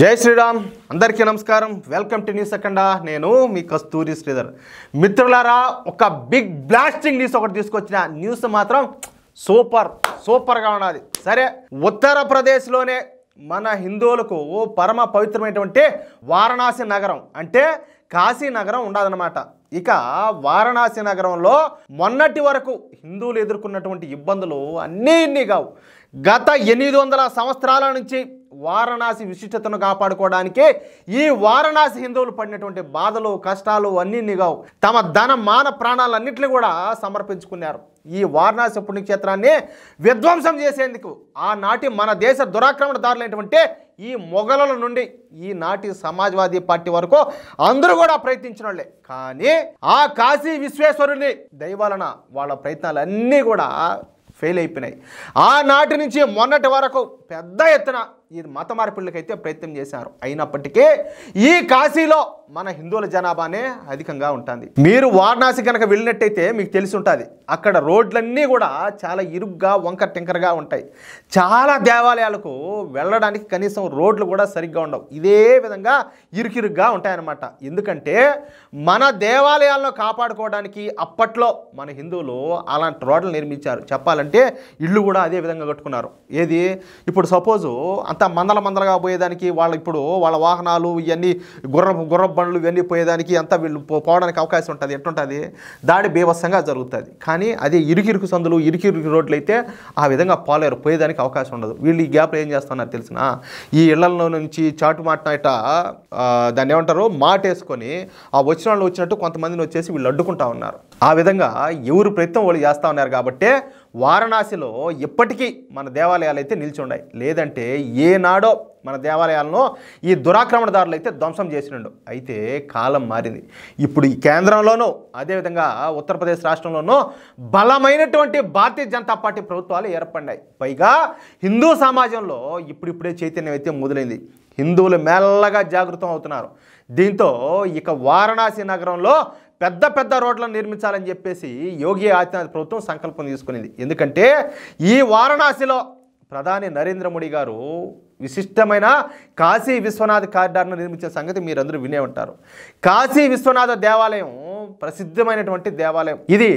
జై శ్రీరామ్ అందరికీ నమస్కారం వెల్కమ్ టు న్యూస్ అఖండ నేను మీ కస్తూరి శ్రీధర్ మిత్రులారా ఒక బిగ్ బ్లాస్టింగ్ న్యూస్ ఒకటి తీసుకొచ్చిన న్యూస్ మాత్రం సూపర్గా ఉన్నది సరే ఉత్తరప్రదేశ్లోనే మన హిందువులకు పరమ పవిత్రమైనటువంటి వారణాసి నగరం అంటే కాశీ నగరం ఉండదన్నమాట ఇక వారణాసి నగరంలో మొన్నటి వరకు హిందువులు ఎదుర్కొన్నటువంటి ఇబ్బందులు అన్నీ కావు గత 800 సంవత్సరాల నుంచి వారణాసి విశిష్టతను కాపాడుకోవడానికి ఈ వారణాసి హిందువులు పడినటువంటి బాధలు కష్టాలు అన్నీ కావు తమ ధన మాన ప్రాణాలన్నింటినీ కూడా సమర్పించుకున్నారు ఈ వారణాసి పుణ్యక్షేత్రాన్ని విధ్వంసం చేసేందుకు ఆనాటి మన దేశ దురాక్రమణదారులైనటువంటి ఈ మొఘలుల నుండి ఈనాటి సమాజ్వాదీ పార్టీ వరకు అందరూ కూడా ప్రయత్నించిన వాళ్ళే కానీ ఆ కాశీ విశ్వేశ్వరుని దయవలన వాళ్ళ ప్రయత్నాలన్నీ కూడా ఫెయిల్ అయిపోయినాయి ఆనాటి నుంచి మొన్నటి వరకు పెద్ద ఎత్తున ఈ మత మార్పిళ్ళకైతే ప్రయత్నం చేశారు అయినప్పటికీ ఈ కాశీలో మన హిందువుల జనాభానే అధికంగా ఉంటుంది మీరు వారణాసి కనుక వెళ్ళినట్టయితే మీకు తెలిసి ఉంటుంది అక్కడ రోడ్లన్నీ కూడా చాలా ఇరుగ్గా వంకర టింకరగా ఉంటాయి చాలా దేవాలయాలకు వెళ్ళడానికి కనీసం రోడ్లు కూడా సరిగ్గా ఉండవు ఇదే విధంగా ఇరుకిరుగ్గా ఉంటాయన్నమాట ఎందుకంటే మన దేవాలయాలను కాపాడుకోవడానికి అప్పట్లో మన హిందువులు అలాంటి రోడ్లు నిర్మించారు చెప్పాలంటే ఇళ్ళు కూడా అదే విధంగా కట్టుకున్నారు ఏది ఇప్పుడు సపోజు అంత మందలగా పోయేదానికి వాళ్ళ వాహనాలు ఇవన్నీ గుర్రపు బండ్లు ఇవన్నీ పోయేదానికి అంతా వీళ్ళు పోవడానికి అవకాశం ఉంటుంది ఎట్టుంటుంది దాడి బీభత్సంగా జరుగుతుంది కానీ అదే ఇరుకిరుకు సందులు ఇరుకిరుకు రోడ్లు అయితే ఆ విధంగా పోయేదానికి అవకాశం ఉండదు వీళ్ళు ఈ గ్యాప్లో ఏం చేస్తున్నారు తెలిసిన ఈ ఇళ్లలో నుంచి చాటు మాటినట దాన్ని ఏమంటారు మాటేసుకొని ఆ వచ్చిన వాళ్ళు వచ్చినట్టు కొంతమందిని వచ్చేసి వీళ్ళు అడ్డుకుంటా ఉన్నారు ఆ విధంగా ఎవరు ప్రయత్నం వాళ్ళు చేస్తూ ఉన్నారు కాబట్టి వారణాసిలో ఇప్పటికీ మన దేవాలయాలు అయితే నిలిచి ఉన్నాయి లేదంటే ఏనాడో మన దేవాలయాలను ఈ దురాక్రమణదారులు అయితే ధ్వంసం చేసినండు అయితే కాలం మారింది ఇప్పుడు ఈ కేంద్రంలోనూ అదేవిధంగా ఉత్తరప్రదేశ్ రాష్ట్రంలోనూ బలమైనటువంటి భారతీయ జనతా పార్టీ ప్రభుత్వాలు ఏర్పడినాయి పైగా హిందూ సమాజంలో ఇప్పుడిప్పుడే చైతన్యం అయితే మొదలైంది హిందువులు మెల్లగా జాగృతం అవుతున్నారు దీంతో ఇక వారణాసి నగరంలో పెద్ద రోడ్లను నిర్మించాలని చెప్పేసి యోగి ఆదిత్యనాథ్ ప్రభుత్వం సంకల్పం తీసుకునేది ఎందుకంటే ఈ వారణాసిలో ప్రధాని నరేంద్ర మోడీ గారు విశిష్టమైన కాశీ విశ్వనాథ్ కారిడార్ను నిర్మించిన సంగతి మీరందరూ వినే ఉంటారు కాశీ విశ్వనాథ దేవాలయం ప్రసిద్ధమైనటువంటి దేవాలయం ఇది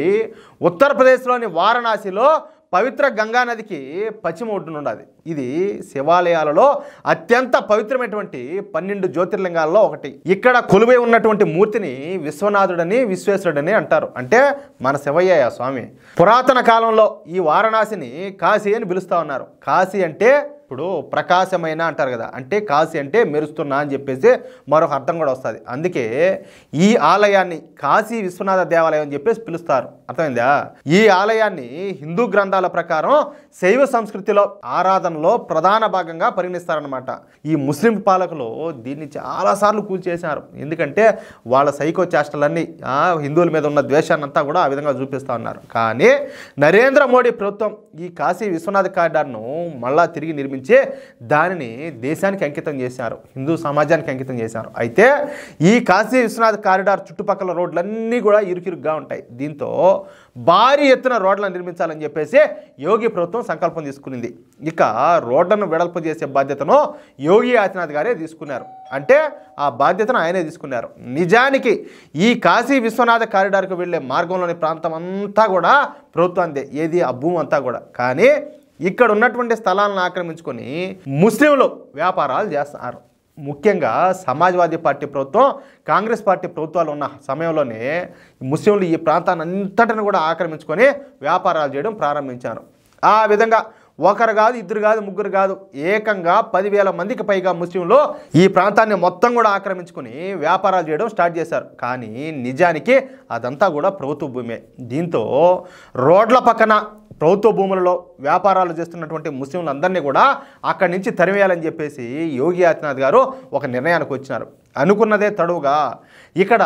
ఉత్తరప్రదేశ్లోని వారణాసిలో పవిత్ర గంగానదికి పశ్చిమ ఒడ్డున ఉన్నది ఇది శివాలయాలలో అత్యంత పవిత్రమైనటువంటి 12 జ్యోతిర్లింగాల్లో ఒకటి ఇక్కడ కొలువై ఉన్నటువంటి మూర్తిని విశ్వనాథుడని విశ్వేశ్వరుడని అంటారు అంటే మన శివయ్య స్వామి పురాతన కాలంలో ఈ వారణాసిని కాశీ అని పిలుస్తూ ఉన్నారు కాశీ అంటే ఇప్పుడు ప్రకాశమైన అంటారు కదా అంటే కాశీ అంటే మెరుస్తున్నా అని చెప్పేసి మరొక అర్థం కూడా వస్తుంది అందుకే ఈ ఆలయాన్ని కాశీ విశ్వనాథ దేవాలయం అని చెప్పేసి పిలుస్తారు అర్థమైందా ఈ ఆలయాన్ని హిందూ గ్రంథాల ప్రకారం శైవ సంస్కృతిలో ఆరాధనలో ప్రధాన భాగంగా పరిగణిస్తారనమాట ఈ ముస్లిం పాలకులు దీన్ని చాలాసార్లు కూల్చేశారు ఎందుకంటే వాళ్ళ సైకో చేష్టలన్నీ హిందువుల మీద ఉన్న ద్వేషాన్ని అంతా కూడా ఆ విధంగా చూపిస్తూ ఉన్నారు కానీ నరేంద్ర మోడీ ప్రభుత్వం ఈ కాశీ విశ్వనాథ కారిడార్ను మళ్ళా తిరిగి నిర్మించి దానిని దేశానికి అంకితం చేశారు హిందూ సమాజానికి అంకితం చేశారు అయితే ఈ కాశీ విశ్వనాథ్ కారిడార్ చుట్టుపక్కల రోడ్లన్నీ కూడా ఇరుకిరుగ్గా ఉంటాయి దీంతో భారీ ఎత్తున రోడ్లను నిర్మించాలని చెప్పేసి యోగి ప్రభుత్వం సంకల్పం తీసుకునింది ఇక రోడ్లను వెడల్పు చేసే బాధ్యతను యోగి ఆదిత్యనాథ్ గారే తీసుకున్నారు అంటే ఆ బాధ్యతను ఆయనే తీసుకున్నారు నిజానికి ఈ కాశీ విశ్వనాథ కారిడార్కు వెళ్ళే మార్గంలోని ప్రాంతం అంతా కూడా ప్రభుత్వానిదే ఏది ఆ భూమి అంతా కూడా కానీ ఇక్కడ ఉన్నటువంటి స్థలాలను ఆక్రమించుకొని ముస్లింలు వ్యాపారాలు చేస్తున్నారు ముఖ్యంగా సమాజ్వాదీ పార్టీ ప్రభుత్వం కాంగ్రెస్ పార్టీ ప్రభుత్వాలు ఉన్న సమయంలోనే ముస్లింలు ఈ ప్రాంతాన్ని అంతటిని కూడా ఆక్రమించుకొని వ్యాపారాలు చేయడం ప్రారంభించారు ఆ విధంగా ఒకరు కాదు ఇద్దరు కాదు ముగ్గురు కాదు ఏకంగా 10,000 మందికి పైగా ముస్లింలు ఈ ప్రాంతాన్ని మొత్తం కూడా ఆక్రమించుకొని వ్యాపారాలు చేయడం స్టార్ట్ చేశారు కానీ నిజానికి అదంతా కూడా ప్రభుత్వ భూమే దీంతో రోడ్ల పక్కన ప్రభుత్వ భూములలో వ్యాపారాలు చేస్తున్నటువంటి ముస్లింలందరినీ కూడా అక్కడి నుంచి తరివేయాలని చెప్పేసి యోగి ఆదిత్యనాథ్ గారు ఒక నిర్ణయానికి వచ్చినారు అనుకున్నదే తడువుగా ఇక్కడ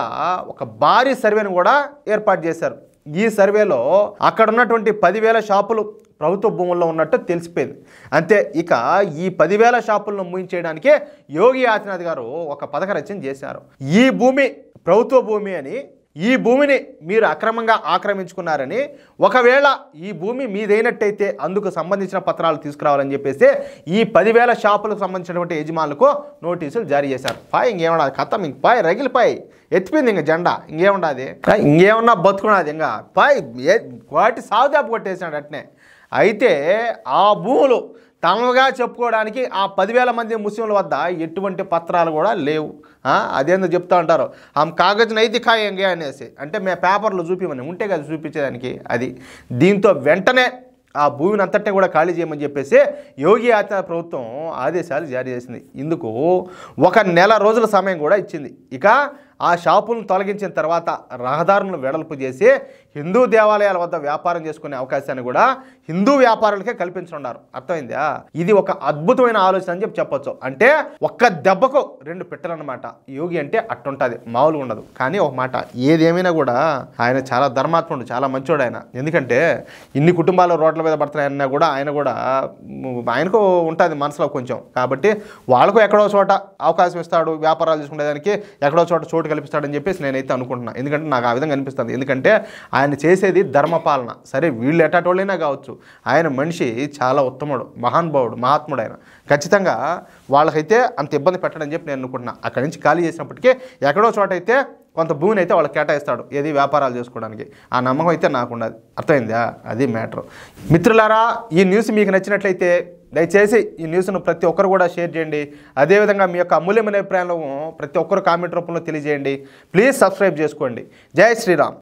ఒక భారీ సర్వేను కూడా ఏర్పాటు చేశారు ఈ సర్వేలో అక్కడ ఉన్నటువంటి 10,000 షాపులు ప్రభుత్వ భూముల్లో ఉన్నట్టు తెలిసిపోయింది అంతే ఇక ఈ 10,000 షాపులను మూయించేయడానికే యోగి ఆదిత్యనాథ్ గారు ఒక పథక రచన చేశారు ఈ భూమి ప్రభుత్వ భూమి అని ఈ భూమిని మీరు అక్రమంగా ఆక్రమించుకున్నారని, ఒకవేళ ఈ భూమి మీదైనట్టయితే అందుకు సంబంధించిన పత్రాలు తీసుకురావాలని చెప్పేసి ఈ 10,000 షాపులకు సంబంధించినటువంటి యజమానులకు నోటీసులు జారీ చేశారు. పాయ్ ఇంకేమన్నా కథ ఇంక పాయ్ రగిలిపాయి ఎత్తిపోయింది ఇంక జెండా, ఇంకేముండదు, ఇంకేమన్నా బతుకున్నది ఇంకా పాయ్ వాటి సాగుదాపు కొట్టేసినాడు అట్నే. అయితే ఆ భూములు తమగా చెప్పుకోవడానికి ఆ 10,000 మంది ముస్లింల వద్ద ఎటువంటి పత్రాలు కూడా లేవు. అదేందో చెప్తా ఉంటారు, ఆమె కాగజ్ నైతి ఖాయంగే అనేసి, అంటే మేము పేపర్లో చూపిమని ఉంటే కదా చూపించేదానికి. అది దీంతో వెంటనే ఆ భూమిని అంతటిని కూడా ఖాళీ చేయమని చెప్పేసి యోగి ఆదిత్యనాథ్ ప్రభుత్వం ఆదేశాలు జారీ చేసింది. ఇందుకు 1 నెల రోజుల సమయం కూడా ఇచ్చింది. ఇక ఆ షాపులను తొలగించిన తర్వాత రహదారులను వెడల్పు చేసి హిందూ దేవాలయాల వద్ద వ్యాపారం చేసుకునే అవకాశాన్ని కూడా హిందూ వ్యాపారులకే కల్పించనున్నారు. అర్థమైందా? ఇది ఒక అద్భుతమైన ఆలోచన అని చెప్పొచ్చు. అంటే ఒక్క దెబ్బకు 2 పిట్టలన్నమాట. యోగి అంటే అట్టుంటుంది, మామూలుగా ఉండదు. కానీ ఒక మాట, ఏదేమైనా కూడా ఆయన చాలా ధర్మాత్ముడు, చాలా మంచోడు ఆయన. ఎందుకంటే ఇన్ని కుటుంబాలు రోడ్ల మీద పడుతున్నాయన్నా కూడా ఆయనకు ఉంటుంది మనసులో కొంచెం. కాబట్టి వాళ్ళకు ఎక్కడో చోట అవకాశం ఇస్తాడు, వ్యాపారాలు చేసుకునేదానికి ఎక్కడో చోట కల్పిస్తాడని చెప్పేసి నేనైతే అనుకుంటున్నాను. ఎందుకంటే నాకు ఆ విధంగా అనిపిస్తుంది. ఎందుకంటే ఆయన చేసేది ధర్మపాలన. సరే వీళ్ళు ఎటాటోళ్ళైనా కావచ్చు, ఆయన మనిషి చాలా ఉత్తముడు, మహానుభావుడు, మహాత్ముడు. ఆయన ఖచ్చితంగా వాళ్ళకైతే అంత ఇబ్బంది పెట్టడని చెప్పి నేను అనుకుంటున్నాను. అక్కడి నుంచి ఖాళీ చేసినప్పటికీ ఎక్కడో చోట అయితే కొంత భూమిని అయితే వాళ్ళకి కేటాయిస్తాడు, ఏది వ్యాపారాలు చేసుకోవడానికి. ఆ నమ్మకం అయితే నాకు ఉన్నది. అర్థమైందా? అది మ్యాటర్. మిత్రులారా, ఈ న్యూస్ మీకు నచ్చినట్లయితే దయచేసి ఈ న్యూస్ను ప్రతి ఒక్కరు కూడా షేర్ చేయండి. అదేవిధంగా మీ యొక్క అమూల్యమైన అభిప్రాయాలను ప్రతి ఒక్కరు కామెంట్ రూపంలో తెలియజేయండి. ప్లీజ్ సబ్స్క్రైబ్ చేసుకోండి. జై శ్రీరామ్.